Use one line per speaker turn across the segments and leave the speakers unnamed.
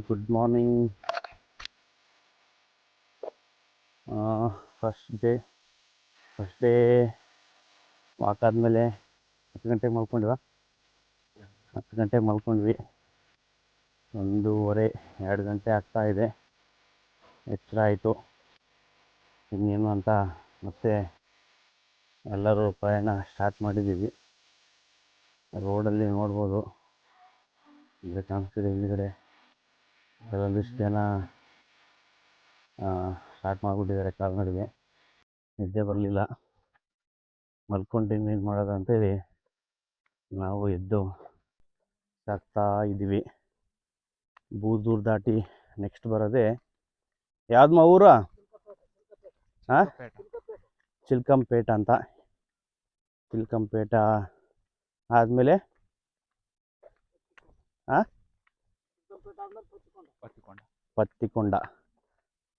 Good morning. First day walk ಆದಮೇಲೆ 10 ಗಂಟೆಗೆ ಮಲ್ಕೊಂಡ್ವಿ. 1:30 2 ಗಂಟೆ ಆಗ್ತಾಯಿದೆ. ಎಚ್ಚರ ಆಯಿತು. ಇನ್ನೇನು ಅಂತ ಮತ್ತೆ ಎಲ್ಲರೂ ಪ್ರಯಾಣ ಸ್ಟಾರ್ಟ್ ಮಾಡಿದ್ದೀವಿ. ರೋಡಲ್ಲಿ ನೋಡ್ಬೋದು, ಈಗ ಕಾಣಿಸ್ತಿದೆ ಹಿಂದ್ಗಡೆ ಕೆಲವೊಂದಿಷ್ಟು ಜನ ಸ್ಟಾರ್ಟ್ ಮಾಡಿಬಿಟ್ಟಿದ್ದಾರೆ ಕಾಲ್ನಡಿಗೆ. ನಿದ್ದೆ ಬರಲಿಲ್ಲ, ಮಲ್ಕೊಂಡು ಏನು ಮಾಡೋದು ಅಂತೇಳಿ ನಾವು ಎದ್ದು ಸಾಗ್ತಾ ಇದ್ದೀವಿ. ಬೂದೂರು ದಾಟಿ ನೆಕ್ಸ್ಟ್ ಬರೋದೇ ಯಾವ್ದು ಊರ? ಚಿಲ್ಕಂಪೇಟ ಅಂತ. ಚಿಲ್ಕಂಪೇಟ ಆದಮೇಲೆ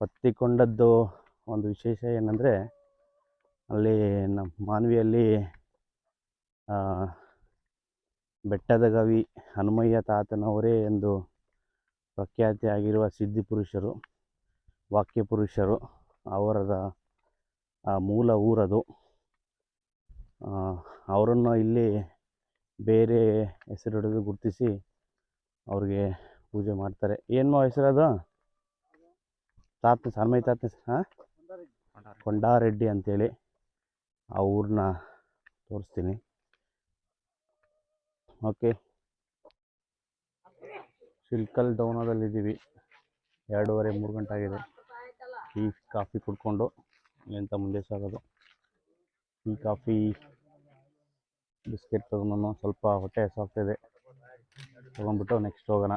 ಪತ್ತಿಕೊಂಡದ್ದು ಒಂದು ವಿಶೇಷ ಏನಂದರೆ, ಅಲ್ಲಿ ನಮ್ಮ ಮಾನ್ವಿಯಲ್ಲಿ ಬೆಟ್ಟದ ಗವಿ ಹನುಮಯ್ಯ ತಾತನವರೇ ಎಂದು ಪ್ರಖ್ಯಾತಿಯಾಗಿರುವ ಸಿದ್ಧಿಪುರುಷರು, ವಾಕ್ಯಪುರುಷರು, ಅವರದ ಮೂಲ ಊರದು. ಅವರನ್ನು ಇಲ್ಲಿ ಬೇರೆ ಹೆಸರಿಡಿದು ಗುರುತಿಸಿ ಅವ್ರಿಗೆ ಪೂಜೆ ಮಾಡ್ತಾರೆ. ಏನು ಹೆಸರದು? ಹನುಮಯ್ಯ ತಾತ ಕೊಂಡಾರೆಡ್ಡಿ ಅಂತೇಳಿ. ಆ ಊರನ್ನ ತೋರಿಸ್ತೀನಿ. ಓಕೆ, ಚಿಲ್ಕಲ್ ಡೌನದಲ್ಲಿದ್ದೀವಿ. 2:30-3 ಗಂಟೆ ಆಗಿದೆ. ಟೀ ಕಾಫಿ ಕುಡ್ಕೊಂಡು ಎಂತ ಮುಂದೆ ಸಾಗೋದು. ಟೀ ಕಾಫಿ ಬಿಸ್ಕೆಟ್ ತಗೊಂಡು ಸ್ವಲ್ಪ ಹೊಟ್ಟೆ ಹಸಿವಾಗ್ತಾಯಿದೆ, ತೊಗೊಂಡ್ಬಿಟ್ಟು ನೆಕ್ಸ್ಟ್ ಹೋಗೋಣ.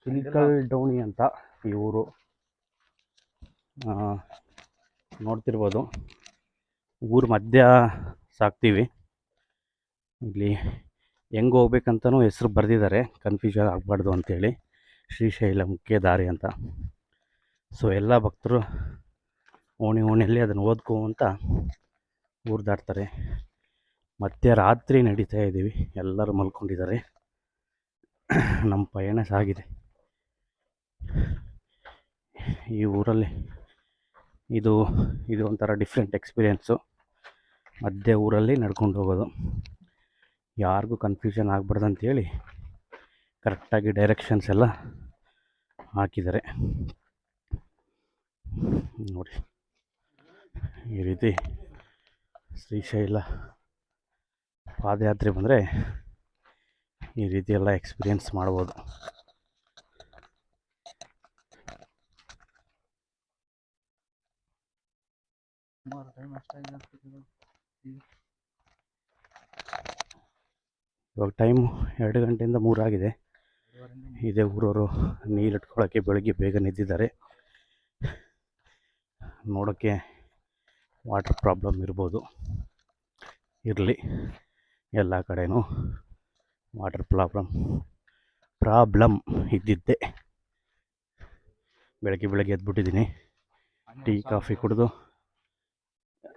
ಚಿಲ್ಕಲ್ ಡೌನಿ ಅಂತ ಈ ಊರು. ನೋಡ್ತಿರ್ಬೋದು, ಊರು ಮಧ್ಯ ಸಾಕ್ತೀವಿ. ಇಲ್ಲಿ ಹೆಂಗೆ ಹೋಗ್ಬೇಕಂತನೂ ಹೆಸರು ಬರೆದಿದ್ದಾರೆ, ಕನ್ಫ್ಯೂಷನ್ ಆಗಬಾರ್ದು ಅಂತೇಳಿ. ಶ್ರೀಶೈಲ ಮುಖ್ಯ ದಾರಿ ಅಂತ. ಸೊ ಎಲ್ಲ ಭಕ್ತರು ಓಣಿಯಲ್ಲಿ ಅದನ್ನು ಓದ್ಕೊಂತ ಊರು ದಾಟ್ತಾರೆ. ಮಧ್ಯರಾತ್ರಿ ನಡೀತಾ ಇದ್ದೀವಿ, ಎಲ್ಲರೂ ಮಲ್ಕೊಂಡಿದ್ದಾರೆ. ನಮ್ಮ ಪಯಣ ಸಾಗಿದೆ. ಈ ಊರಲ್ಲಿ ಇದು ಒಂಥರ ಡಿಫ್ರೆಂಟ್ ಎಕ್ಸ್ಪೀರಿಯೆನ್ಸು. ಮಧ್ಯೆ ಊರಲ್ಲಿ ನಡ್ಕೊಂಡು ಹೋಗೋದು, ಯಾರಿಗೂ ಕನ್ಫ್ಯೂಷನ್ ಆಗಬಾರ್ದು ಅಂತೇಳಿ ಕರೆಕ್ಟಾಗಿ ಡೈರೆಕ್ಷನ್ಸ್ ಎಲ್ಲ ಹಾಕಿದ್ದಾರೆ. ನೋಡಿ, ಈ ರೀತಿ ಶ್ರೀಶೈಲ ಪಾದಯಾತ್ರೆ ಬಂದರೆ ಈ ರೀತಿ ಎಲ್ಲ ಎಕ್ಸ್ಪೀರಿಯೆನ್ಸ್ ಮಾಡ್ಬೋದು. ಇವಾಗ ಟೈಮು 2 ಗಂಟೆಯಿಂದ 3 ಆಗಿದೆ. ಇದೇ ಊರವರು ನೀರು ಇಟ್ಕೊಳ್ಳೋಕ್ಕೆ ಬೆಳಗ್ಗೆ ಬೇಗ ನಿಂತಿದ್ದಾರೆ. ನೋಡೋಕ್ಕೆ ವಾಟರ್ ಪ್ರಾಬ್ಲಮ್ ಇರ್ಬೋದು, ಇರಲಿ, ಎಲ್ಲ ಕಡೆನೂ ವಾಟರ್ ಪ್ರಾಬ್ಲಮ್ ಇದ್ದಿದ್ದೆ. ಬೆಳಗ್ಗೆ ಎದ್ಬಿಟ್ಟಿದ್ದೀನಿ. ಟೀ ಕಾಫಿ ಕುಡಿದು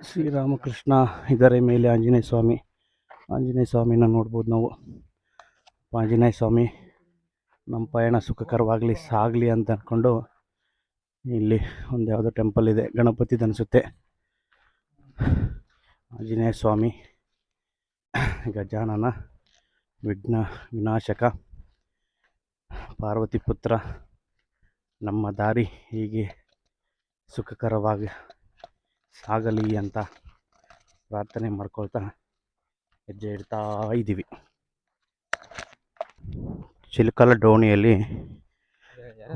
ಶ್ರೀರಾಮಕೃಷ್ಣ ಇದರ ಮೇಲೆ ಆಂಜನೇಯ ಸ್ವಾಮಿನ ನೋಡ್ಬೋದು ನಾವು. ಆಂಜನೇಯ ಸ್ವಾಮಿ ನಮ್ಮ ಪಯಣ ಸುಖಕರವಾಗಲಿ ಸಾಗಲಿ ಅಂತ ಅಂದ್ಕೊಂಡು ಇಲ್ಲಿ ಒಂದು ಯಾವುದೋ ಟೆಂಪಲ್ ಇದೆ, ಗಣಪತಿದು ಅನಿಸುತ್ತೆ. ಆಂಜನೇಯ ಸ್ವಾಮಿ, ಗಜಾನನ, ವಿಘ್ನ ವಿನಾಶಕ, ಪಾರ್ವತಿ ಪುತ್ರ, ನಮ್ಮ ದಾರಿ ಹೀಗೆ ಸುಖಕರವಾಗಿ ಸಾಗಲಿ ಅಂತ ಪ್ರಾರ್ಥನೆ ಮಾಡ್ಕೊಳ್ತಾ ಹೆಜ್ಜೆ ಇಡ್ತಾ ಇದ್ದೀವಿ. ಚಿಲ್ಕಲ್ ಡೋಣಿಯಲ್ಲಿ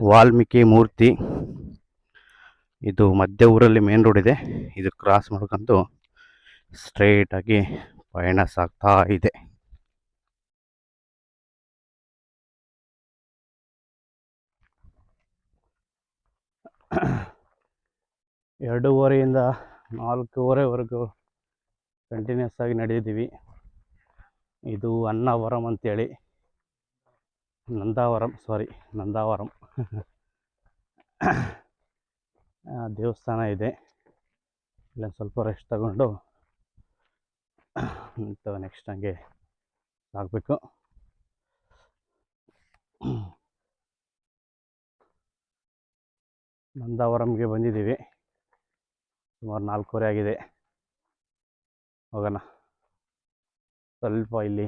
ವಾಲ್ಮೀಕಿ ಮೂರ್ತಿ, ಇದು ಮಧ್ಯ ಊರಲ್ಲಿ ಮೇನ್ ರೋಡ್ ಇದೆ. ಇದು ಕ್ರಾಸ್ ಮಾಡ್ಕೊಂಡು ಸ್ಟ್ರೈಟಾಗಿ ಪಯಣ ಸಾಗ್ತಾ ಇದೆ. ಎರಡೂವರೆಯಿಂದ 4:30ವರೆಗೂ ಕಂಟಿನ್ಯೂಸ್ ಆಗಿ ನಡೆದಿದ್ದೀವಿ. ಇದು ಅನ್ನವರಂ ಅಂತೇಳಿ, ನಂದಾವರಂ ದೇವಸ್ಥಾನ ಇದೆ. ಇಲ್ಲ ಸ್ವಲ್ಪ ರೆಸ್ಟ್ ತಗೊಂಡು ನೆಕ್ಸ್ಟ್ ಹಂಗೆ ಆಗಬೇಕು. ನಂದಾವರಂಗೆ ಬಂದಿದ್ದೀವಿ. ಸುಮಾರು 4:15 ಆಗಿದೆ. ಹೋಗೋಣ. ಸ್ವಲ್ಪ ಇಲ್ಲಿ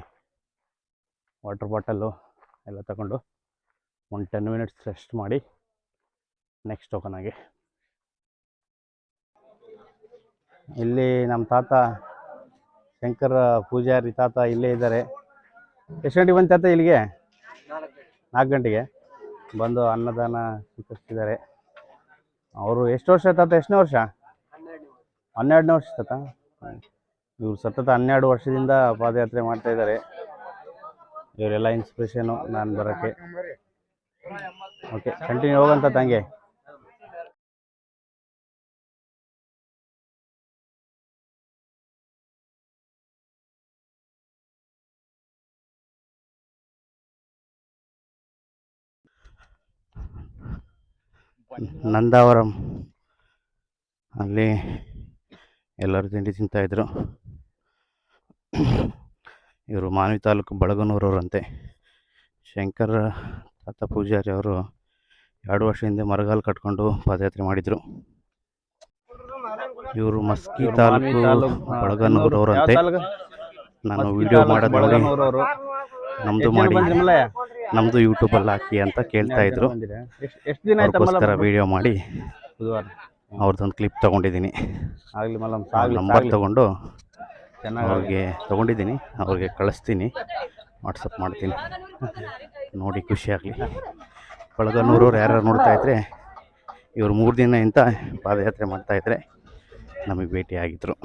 ವಾಟರ್ ಬಾಟಲ್ಲು ಎಲ್ಲ ತಗೊಂಡು ಒಂದು 10 ಮಿನಿಟ್ಸ್ ರೆಸ್ಟ್ ಮಾಡಿ ನೆಕ್ಸ್ಟ್ ಹೋಗೋಣಾಗೆ. ಇಲ್ಲಿ ನಮ್ಮ ತಾತ ಶಂಕರ ಪೂಜಾರಿ ತಾತ ಇಲ್ಲೇ ಇದ್ದಾರೆ. ಎಷ್ಟು ಗಂಟೆಗೆ ಬಂದು ತಾತ ಇಲ್ಲಿಗೆ? 4 ಗಂಟೆಗೆ ಬಂದು ಅನ್ನದಾನ ಸ್ವೀಕರಿಸಿದ್ದಾರೆ. ಅವರು ಎಷ್ಟು ವರ್ಷ ತಾತ? ಎಷ್ಟನೇ ವರ್ಷ? 12ನೇ ವರ್ಷ ತಾತ. ಇವರು ಸತತ 12 ವರ್ಷದಿಂದ ಪಾದಯಾತ್ರೆ ಮಾಡ್ತಾ ಇದ್ದಾರೆ. ಇವರೆಲ್ಲ ಇನ್ಸ್ಪಿರೇಷನು ನಾನು ಬರೋಕ್ಕೆ. Okay, continue ಹೋಗಂತ ತಂಗೆ. ನಂದಾವರಂ ಅಲ್ಲಿ ಎಲ್ಲರೂ ತಿಂಡಿ ತಿಂತಾಯಿದ್ರು. ಇವರು ಮಾನ್ವಿ ತಾಲೂಕು ಬಳಗನೂರವರಂತೆ. ಶಂಕರ ತಾತ ಪೂಜಾರಿ ಅವರು 2 ವರ್ಷ ಹಿಂದೆ ಮರಗಾಲು ಕಟ್ಕೊಂಡು ಪಾದಯಾತ್ರೆ ಮಾಡಿದರು. ಇವರು ಮಸ್ಕಿ ತಾಲೂಕು ಬಳಗನೂರವರಂತೆ. ನಾನು ವಿಡಿಯೋ ಮಾಡೋದು ನೋಡಿ ನಮ್ಮದು ಮಾಡಿ ನಮ್ಮದು ಯೂಟ್ಯೂಬಲ್ಲಿ ಹಾಕಿ ಅಂತ ಕೇಳ್ತಾ ಇದ್ರು. ಅದಕ್ಕೋಸ್ಕರ ವಿಡಿಯೋ ಮಾಡಿ ಅವ್ರದ್ದೊಂದು ಕ್ಲಿಪ್ ತೊಗೊಂಡಿದ್ದೀನಿ. ನಂಬರ್ ತೊಗೊಂಡು ಅವ್ರಿಗೆ ತೊಗೊಂಡಿದ್ದೀನಿ, ಅವ್ರಿಗೆ ಕಳಿಸ್ತೀನಿ, ವಾಟ್ಸಪ್ ಮಾಡ್ತೀನಿ. ನೋಡಿ ಖುಷಿಯಾಗಲಿ. ಬಳಗನೂರವ್ರು ಯಾರು ನೋಡ್ತಾ ಇದ್ರೆ ಇವರು 3 ದಿನದಿಂದ ಪಾದಯಾತ್ರೆ ಮಾಡ್ತಾಯಿದ್ರೆ ನಮಗೆ ಭೇಟಿಯಾಗಿದ್ದರು.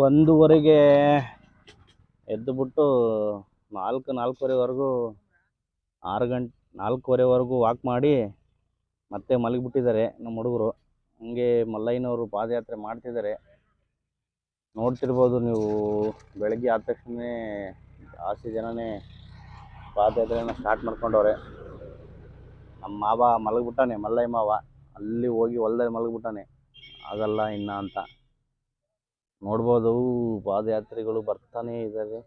ಒಂದೂವರೆಗೆ ಎದ್ದುಬಿಟ್ಟು 4-4:15ವರೆಗೂ 4:15ವರೆಗೂ ವಾಕ್ ಮಾಡಿ ಮತ್ತೆ ಮಲಗಿಬಿಟ್ಟಿದ್ದಾರೆ ನಮ್ಮ ಹುಡುಗರು. ಹಂಗೆ ಮಲ್ಲಯ್ಯನವರು ಪಾದಯಾತ್ರೆ ಮಾಡ್ತಿದ್ದಾರೆ. ನೋಡ್ತಿರ್ಬೋದು ನೀವು, ಬೆಳಗ್ಗೆ ಆದ ತಕ್ಷಣ ಜಾಸ್ತಿ ಜನನೇ ಪಾದಯಾತ್ರೆಯನ್ನು ಸ್ಟಾರ್ಟ್ ಮಾಡ್ಕೊಂಡವ್ರೆ. ನಮ್ಮ ಮಾವ ಮಲಗಿಬಿಟ್ಟಾನೆ, ಮಲ್ಲಯ್ಯ ಮಾವ ಅಲ್ಲಿ ಹೋಗಿ ಹೊಲದಲ್ಲಿ ಮಲಗಿಬಿಟ್ಟಾನೆ, ಆಗಲ್ಲ ಇನ್ನು ಅಂತ. ನೋಡ್ಬೋದು ಪಾದಯಾತ್ರಿಗಳು ಬರ್ತಾನೇ ಇದ್ದಾರೆ.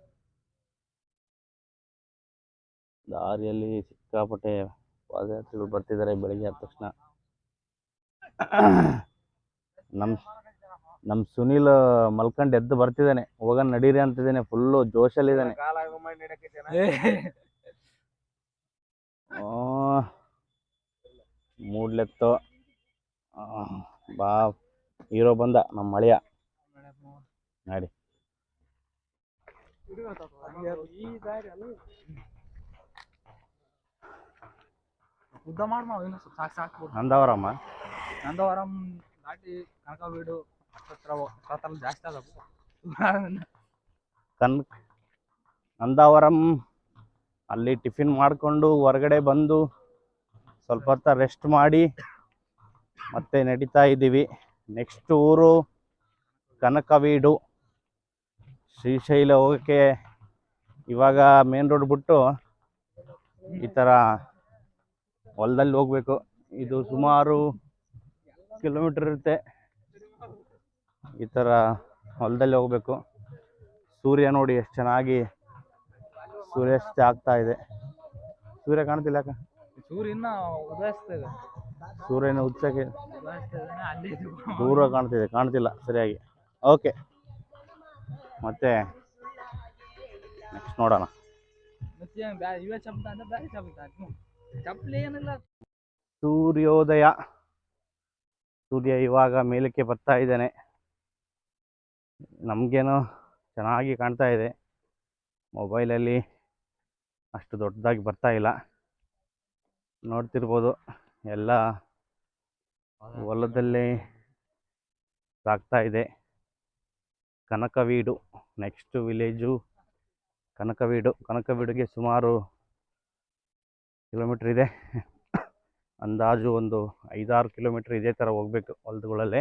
ದಾರಿಯಲ್ಲಿ ಸಿಕ್ಕಾಪಟ್ಟೆ ಪಾದಯಾತ್ರಿಗಳು ಬರ್ತಿದ್ದಾರೆ ಬೆಳಗ್ಗೆ ಆದ ತಕ್ಷಣ. ನಮ್ಮ ಸುನೀಲ್ ಮಲ್ಕಂಡು ಎದ್ದು ಬರ್ತಿದ್ದಾನೆ, ಹೋಗೋಣ ನಡೀರಿ ಅಂತಿದ್ದಾನೆ, ಫುಲ್ಲು ಜೋಶಲ್ಲಿದ್ದಾನೆ. ಮೂಡ್ಲೆತ್ತು ಬಾ ಹೀರೋ ಬಂದ ನಮ್ಮ ಮಳೆಯ ನೋಡಿ. ನಂದಾವರಮ್ಮ ದಾಟಿ ಕನಕವೀಡು ಜಾಸ್ತಿ ನಂದಾವರಂ ಅಲ್ಲಿ ಟಿಫಿನ್ ಮಾಡಿಕೊಂಡು ಹೊರಗಡೆ ಬಂದು ಸ್ವಲ್ಪ ಹೊತ್ತು ರೆಸ್ಟ್ ಮಾಡಿ ಮತ್ತೆ ನಡೀತಾ ಇದ್ದೀವಿ. ನೆಕ್ಸ್ಟ್ ಊರು ಕನಕವೀಡು. ಶ್ರೀಶೈಲ ಹೋಗೋಕ್ಕೆ ಇವಾಗ ಮೇನ್ ರೋಡ್ ಬಿಟ್ಟು ಈ ಥರ ಹೊಲದಲ್ಲಿ ಹೋಗ್ಬೇಕು. ಇದು ಸುಮಾರು ಕಿಲೋಮೀಟರ್ ಇರುತ್ತೆ. ಈ ಥರ ಹೊಲದಲ್ಲಿ ಹೋಗ್ಬೇಕು. ಸೂರ್ಯ ನೋಡಿ ಎಷ್ಟು ಚೆನ್ನಾಗಿ ಸೂರ್ಯಾಸ್ತ ಆಗ್ತಾ ಇದೆ. ಸೂರ್ಯ ಕಾಣ್ತಿಲ್ಲ ಯಾಕೆ? ಸೂರ್ಯನ ಉದಯಿಸ್ತಾ ಇದೆ. ಸೂರ್ಯನ ಉತ್ಸಕ್ಕೆ ದೂರ ಕಾಣ್ತಿಲ್ಲ ಸರಿಯಾಗಿ. ಓಕೆ, ಮತ್ತೆ ನೆಕ್ಸ್ಟ್ ನೋಡೋಣ. ಸೂರ್ಯೋದಯ. ಸೂರ್ಯ ಇವಾಗ ಮೇಲಕ್ಕೆ ಬರ್ತಾ ಇದ್ದಾನೆ. ನಮಗೇನೋ ಚೆನ್ನಾಗಿ ಕಾಣ್ತಾ ಇದೆ. ಮೊಬೈಲಲ್ಲಿ ಅಷ್ಟು ದೊಡ್ಡದಾಗಿ ಬರ್ತಾ ಇಲ್ಲ. ನೋಡ್ತಿರ್ಬೋದು ಎಲ್ಲ ಹೊಲದಲ್ಲೇ ಸಾಗ್ತಾ ಇದೆ. ಕನಕವೀಡು ನೆಕ್ಸ್ಟ್ ವಿಲೇಜು ಕನಕವೀಡಿಗೆ ಸುಮಾರು ಕಿಲೋಮೀಟ್ರ್ ಇದೆ. ಅಂದಾಜು ಒಂದು 5-6 ಕಿಲೋಮೀಟ್ರ್ ಇದೇ ಥರ ಹೋಗ್ಬೇಕು ಹೊಲದಗಳಲ್ಲೇ.